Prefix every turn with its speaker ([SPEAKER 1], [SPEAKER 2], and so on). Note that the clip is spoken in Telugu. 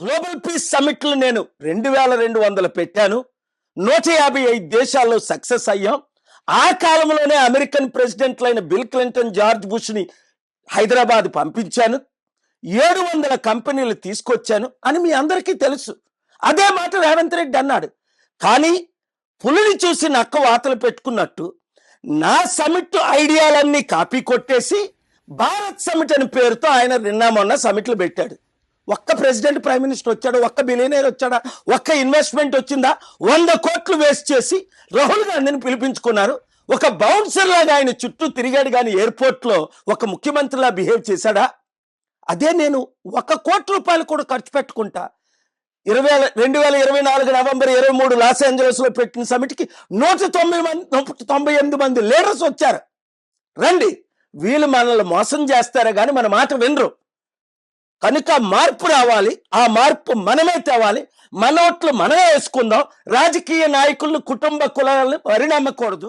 [SPEAKER 1] గ్లోబల్ పీస్ సమిట్లు నేను 2200 పెట్టాను. 155 దేశాల్లో సక్సెస్ అయ్యాం. ఆ కాలంలోనే అమెరికన్ ప్రెసిడెంట్లైన బిల్ క్లింటన్, జార్జ్ బుష్ని హైదరాబాద్ పంపించాను. 700 కంపెనీలు తీసుకొచ్చాను అని మీ అందరికీ తెలుసు. అదే మాట రేవంత్ రెడ్డి అన్నాడు. కానీ పులిని చూసి నక్క వాతలు పెట్టుకున్నట్టు నా సమిట్ ఐడియాలన్నీ కాపీ కొట్టేసి భారత్ సమిట్ అని పేరుతో ఆయన నిన్న మొన్న సమిట్లు పెట్టాడు. ఒక్క ప్రెసిడెంట్, ప్రైమ్ మినిస్టర్ వచ్చాడు, ఒక్క బిలియనర్ వచ్చాడా, ఒక్క ఇన్వెస్ట్మెంట్ వచ్చిందా? 100 కోట్లు వేస్ట్ చేసి రాహుల్ గాంధీని పిలిపించుకున్నారు. ఒక బౌన్సర్ లాగా ఆయన చుట్టూ తిరిగాడు, కానీ ఎయిర్పోర్ట్లో ఒక ముఖ్యమంత్రిలా బిహేవ్ చేశాడా? అదే నేను 1 కోటి రూపాయలు కూడా ఖర్చు పెట్టుకుంటా 2024 నవంబర్ 23 లాస్ ఏంజలస్ లో పెట్టిన సమిట్కి 198 మంది లీడర్స్ వచ్చారు. రండి, వీళ్ళు మనల్ని మోసం చేస్తారా కానీ మన మాట వినరు. కనుక మార్పు రావాలి. ఆ మార్పు మనమే తేవాలి. మన ఓట్లు మనమే వేసుకుందాం. రాజకీయ నాయకులను, కుటుంబ కులాలను పరిణామకూడదు.